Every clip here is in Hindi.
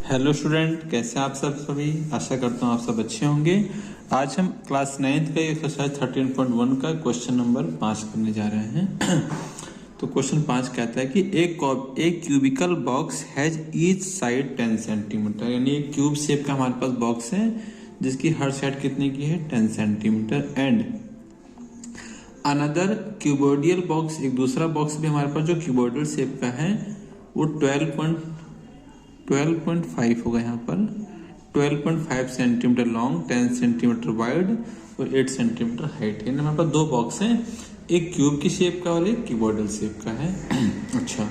हेलो स्टूडेंट, कैसे हैं आप सब सभी। आशा करता हूँ आप सब अच्छे होंगे। आज हम क्लास 9th का एक्सरसाइज 13.1 का क्वेश्चन नंबर 5 करने जा रहे हैं। तो क्वेश्चन 5 कहता है कि एक cubical box has each side 10 centimetre, यानी एक क्यूब शेप का हमारे पास बॉक्स है जिसकी हर साइड कितने की है 10 centimetre. And another cuboidal box, एक दूसरा बॉक्स भी हमारे पास जो क्यूबोडियल शेप का है वो 12.5 होगा यहाँ पर 12.5 सेंटीमीटर लॉन्ग, 10 सेंटीमीटर वाइड और 8 सेंटीमीटर हाइट है। हमारे पास दो बॉक्स हैं, एक क्यूब की शेप का और एक क्यूबोइडल शेप का है। अच्छा,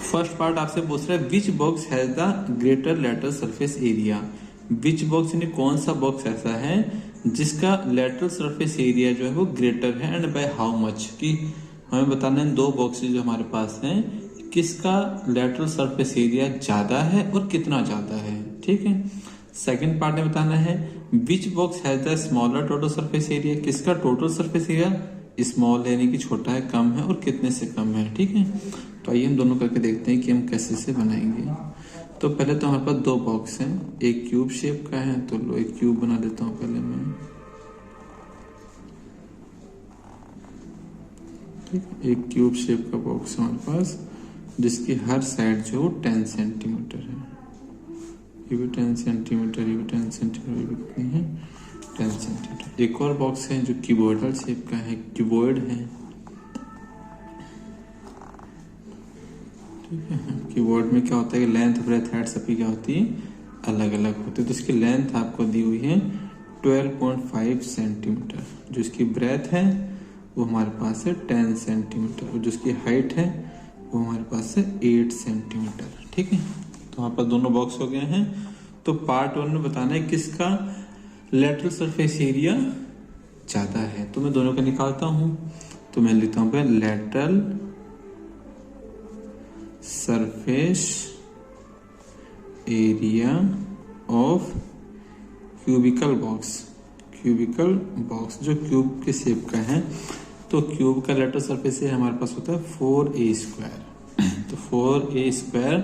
फर्स्ट पार्ट आपसे पूछ रहा है which box has the greater lateral surface area. Which box यानी कौन सा बॉक्स ऐसा है जिसका लेटरल सरफेस एरिया जो है वो ग्रेटर है, एंड बाय हाउ मच, कि हमें बताना है दो बॉक्सेस जो हमारे पास हैं किसका लेटरल सरफेस एरिया ज्यादा है और कितना ज्यादा है। ठीक है। सेकंड पार्ट में बताना है which box has the smaller total surface area, किसका टोटल सरफेस एरिया स्मॉल यानी कि छोटा है, कम है और कितने से कम है। ठीक है। तो आइए हम दोनों करके देखते हैं कि हम कैसे से बनाएंगे। तो पहले तो हमारे पास दो बॉक्स हैं, एक क्यूब शेप का है, तो लो एक क्यूब बना देता हूं पहले मैं। ठीक, एक क्यूब शेप का बॉक्स है हमारे पास जिसकी हर साइड जो 10 सेंटीमीटर है। ये भी 10 सेंटीमीटर, ये भी 10 सेंटीमीटर, ये भी कितनी है 10 सेंटीमीटर। एक और बॉक्स है जो क्यूबोइडल शेप का है, क्यूबोइड है। ठीक है। क्यूबोइड में क्या होता है कि लेंथ ब्रेथ हाइट सबकी क्या होती है अलग अलग होती है। तो इसकी लेंथ आपको दी हुई है 12.5 सेंटीमीटर, जो इसकी ब्रेथ है वो हमारे पास है 10 सेंटीमीटर और जो इसकी हाइट है वो हमारे पास है 8 सेंटीमीटर। ठीक है। तो वहां पर दोनों बॉक्स हो गए हैं। तो पार्ट 1 में बताना है किसका लेटरल सरफेस एरिया ज्यादा है। तो मैं दोनों का निकालता हूं। तो मैं लिखता हूं पे lateral surface area of cubical box. Cubical box जो क्यूब के शेप का है, तो क्यूब का लेटरल सरफेस एरिया हमारे पास होता है 4a²। तो 4a²,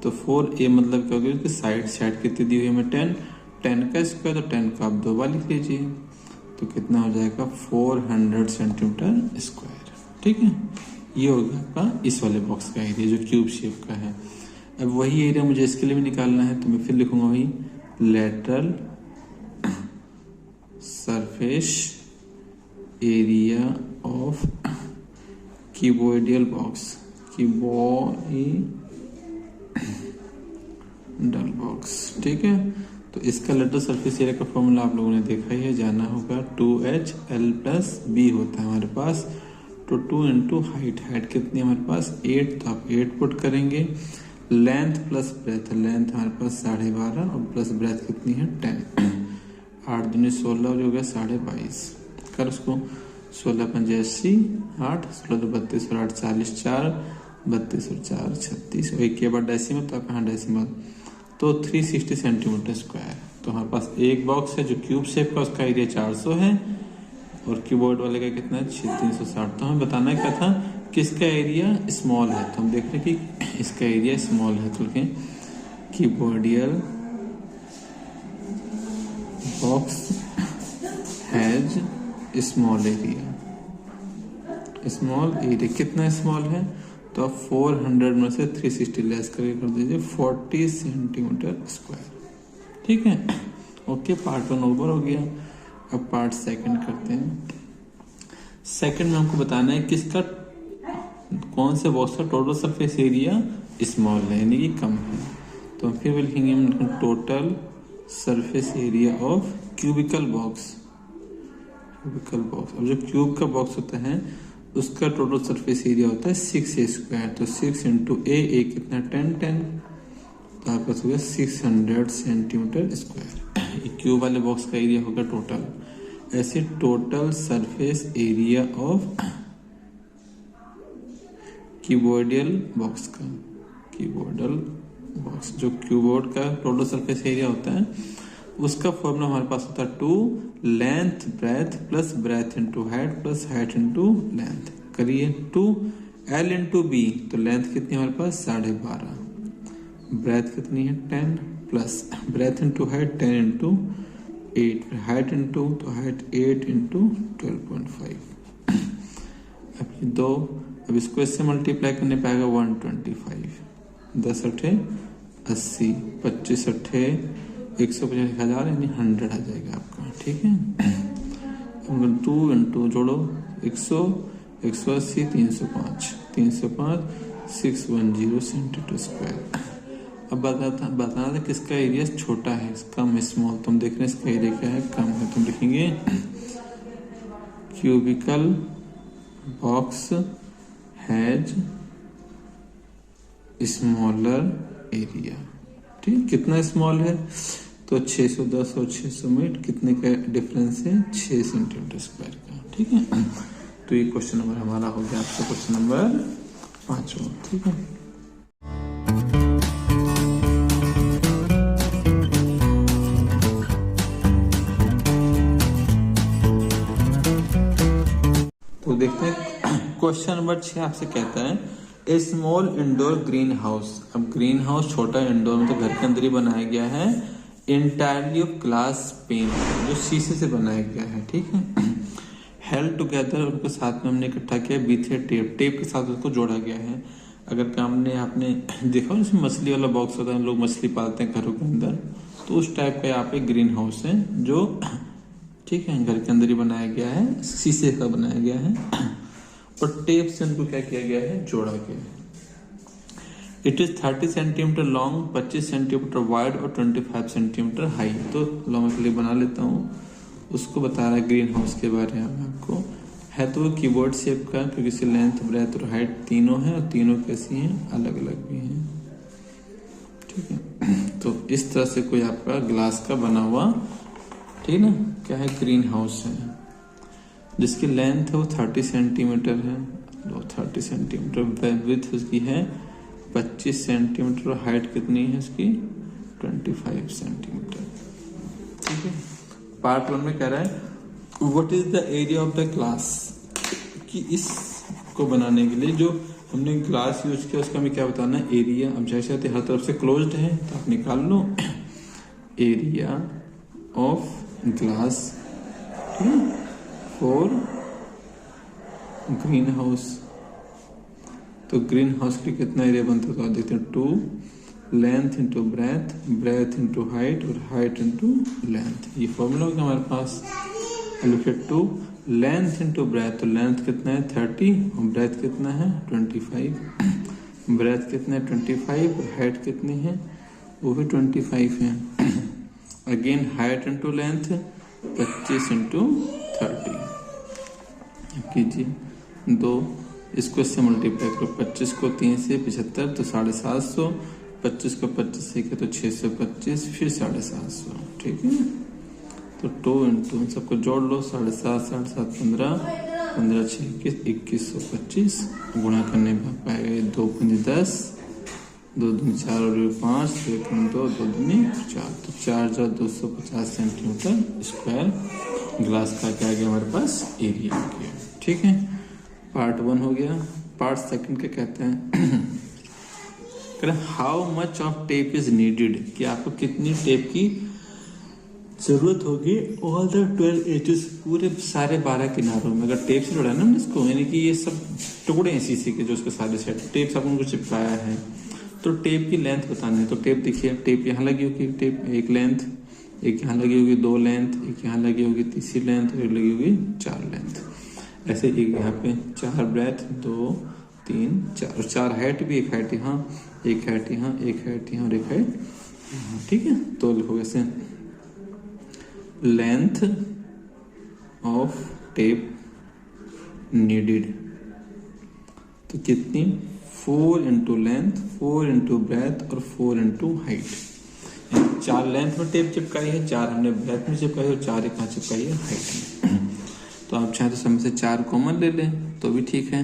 तो 4a मतलब क्या होगी उसकी साइड कितनी दी हुई है हमें 10 का स्क्वायर, तो 10 का आप दो बार लिख लीजिए, तो कितना हो जाएगा 400 सेंटीमीटर स्क्वायर। ठीक है। ये होगा आपका इस वाले बॉक्स का एरिया जो क्यूब शेप का है। अब वही एरिया मुझे इसके लिए भी निकालना है, तो मैं फिर लिखूंगा वही lateral surface area of cuboidal box, cuboidal box. ठीक है। तो इसका लेटरल सरफेस एरिया का फॉर्मूला आप लोगों ने देखा ही है, जाना होगा 2HL+B होता है हमारे पास। तो 2 इंटू हाइट, हाइट कितनी है हमारे पास 8, तो आप 8 पुट करेंगे। लेंथ प्लस ब्रेथ, लेंथ हमारे पास 12.5 और प्लस ब्रेथ कितनी है 10। 8 दूनी 16 और हो गया 22.5 कर उसको 16 पंजे 80, 8 16 तो 32 और 8 40, 4 32 और 4 36 और एक के बाद डेसिमल, तो यहाँ डेसिमल, तो 360 सेंटीमीटर स्क्वायर। तो हमारे पास एक बॉक्स है जो क्यूब शेप का, उसका एरिया 400 है और कीबोर्ड वाले का कितना है 360। तो हमें बताना है क्या था किसका एरिया स्मॉल है, तो हम देख रहे हैं कि इसका एरिया स्मॉल है। तो लिखें cuboidal box has small area. Small area कितना स्मॉल है, तो आप 400 में से 360 लेस करके कर दीजिए 40 सेंटीमीटर स्क्वायर। ठीक है। ओके, पार्ट 1 ओवर हो गया। अब पार्ट 2 करते हैं। सेकंड में हमको बताना है किसका कौन से बॉक्स का टोटल सरफेस एरिया स्मॉल है यानी कि कम है। तो फिर लिखेंगे total surface area of cubical box. Cubical box, अब जो क्यूब का बॉक्स होता है उसका टोटल सरफेस एरिया होता है 6a²। तो 6 इंटू ए कितना 10, तो आपका हो गया 600 सेंटीमीटर स्क्वायर। क्यूब वाले बॉक्स का एरिया होगा टोटल। ऐसे total surface area of cuboidal box का, क्यूबोइडल बॉक्स जो क्यूबोर्ड का टोटल सरफेस एरिया होता है उसका फॉर्मूला हमारे पास होता है 2 length breadth plus breadth into height plus height into length. करिए 2 L इंटू बी, तो लेंथ कितनी हमारे पास 12.5, ब्रेथ कितनी है 10 plus breadth into height 10 into 8, फिर हाइट इंटू, तो हाइट 8 इंटू 12.5। अब ये 2, अब इसको इससे मल्टीप्लाई करने पाएगा 125, 10 अठे 80, 25 अठे 150,000 यानी 100 आ जाएगा आपका। ठीक है, 2 इंटू जोड़ो 100, 180, 305, 610 सेंटीमीटर स्क्वायर। अब बताना था किसका एरिया छोटा है, कम स्मॉल, तुम देख रहे हैं इसका एरिया क्या है, कम है। तुम लिखेंगे cubical box has smaller area. ठीक, कितना स्मॉल है, तो 610 और 600 में कितने का डिफरेंस है, 6 सेंटीमीटर स्क्वायर का। ठीक है, तो ये क्वेश्चन नंबर हमारा हो गया आपका क्वेश्चन नंबर 5। ठीक है, तो देखते हैं क्वेश्चन नंबर 6 आपसे कहता है ए स्मॉल इंडोर ग्रीन हाउस। अब ग्रीन हाउस छोटा इंडोर मतलब घर के अंदर ही बनाया गया है, इंटायरली ऑफ ग्लास पेन, जो शीशे से बनाया गया है। ठीक है, हेल्ड टुगेदर, उनको साथ में हमने इकट्ठा किया बीथे टेप, टेप के साथ उसको जोड़ा गया है। अगर हमने आपने देखा उसमें मछली वाला बॉक्स होता है, लोग मछली पालते हैं घरों के अंदर, तो उस टाइप का यहाँ पे ग्रीन हाउस है जो ठीक है घर के अंदर ही बनाया गया है, शीशे का बनाया गया है और टेप से उनको क्या किया गया है, जोड़ा गया है। It is 30 centimetre long, 25 centimetre wide और 25 सेंटीमीटर हाई। तो लॉन्ग के लिए बना लेता हूँ, उसको बता रहा है ग्रीन हाउस के बारे में आपको। है तो वो कीबोर्ड शेप का, क्योंकि इसकी लेंथ, ब्रेथ और हाइट तीनों है, और तीनों कैसी हैं, अलग अलग भी हैं। ठीक है, तो इस तरह से कोई आपका ग्लास का बना हुआ, ठीक ना, क्या है, ग्रीन हाउस है, जिसकी लेंथ है वो 30 सेंटीमीटर है, 30 सेंटीमीटर, विड्थ उसकी है 25 सेंटीमीटर, और हाइट कितनी है इसकी 25 सेंटीमीटर। ठीक है, पार्ट 1 में कह रहा है what is the area of the glass, कि इसको बनाने के लिए जो हमने ग्लास यूज किया उसका हमें क्या बताना है, एरिया। अब जैसे हर तरफ से क्लोज्ड है तो आप निकाल लो area of glass for greenhouse. तो ग्रीन हाउस के कितना एरिया बनता है, तो आप देखते हैं 2 length into breadth, breath into height और हाइट इंटू लेंथ। ये फॉर्मूला होगा हमारे पास। लिखे 2 लेंथ इंटू ब्रेथ, तो लेंथ कितना है 30 और ब्रेथ कितना है 25, ब्रेथ कितना है 25 और हाइट कितनी है वो भी 25 है। Again height into length 25 into 30 कीजिए 2, इसको इससे मल्टीप्लाई करो, 25 को 3 से 75 तो 750, 25 को 25 से किया तो 625, फिर 750। ठीक है, तो 2 इंटू सबको जोड़ लो, 7.5 7.7 15, 15 6 2125, गुणा करने में पाएगा 2 5 10, 2 दूनी 4 और 5, 1 2 2 दूनी 4, तो 4250 सेंटीमीटर स्क्वायर ग्लास का क्या गया हमारे पास एरिया आ गया। ठीक है, पार्ट 1 हो गया। पार्ट 2 क्या कहते हैं how much of tape is needed, कि आपको कितनी टेप की जरूरत होगी ऑल द 12 एजेस, पूरे सारे 12 किनारों में। अगर टेप से जोड़ा है ना इसको, यानी कि ये सब टुकड़े हैं शीशे के जो उसके सारे सेट टेप से अपन को चिपकाया है, तो टेप की लेंथ बतानी है। तो टेप देखिए, टेप यहाँ लगी होगी, टेप एक लेंथ, एक यहाँ लगी होगी 2 लेंथ, एक यहाँ लगी होगी तीसरी लेंथ, एक लगी होगी 4 लेंथ। ऐसे एक यहाँ पे 4 ब्रेथ 2 3 4 और 4 हाइट भी, एक हाइट यहाँ, एक हाइट यहाँ, एक हाइट यहाँ और एक हाइट यहाँ। ठीक है, तो लिखो ऐसे लेंथ ऑफ टेप नीडेड, तो कितनी 4 इंटू लेंथ, 4 इंटू ब्रेथ और 4 इंटू हाइट। 4 लेंथ में टेप चिपकाई है, 4 हमने ब्रेथ में चिपकाई है और 4 कहाँ चिपकाई है हाइट में। तो आप चाहे तो समय से 4 कॉमन ले लें तो भी ठीक है।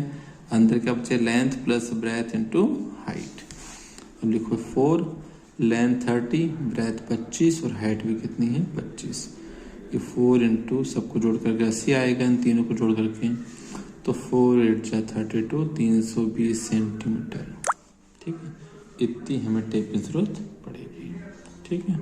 अंदर क्या बचे length plus breadth into height. अब लिखो 4 लेंथ 30, ब्रेथ 25 और हाइट भी कितनी है 25। ये 4 इंटू सबको जोड़ करके 80 आएगा, इन तीनों को जोड़ करके, तो 4 8 32 320 सेंटीमीटर। ठीक है, इतनी हमें टेप की जरूरत पड़ेगी। ठीक है।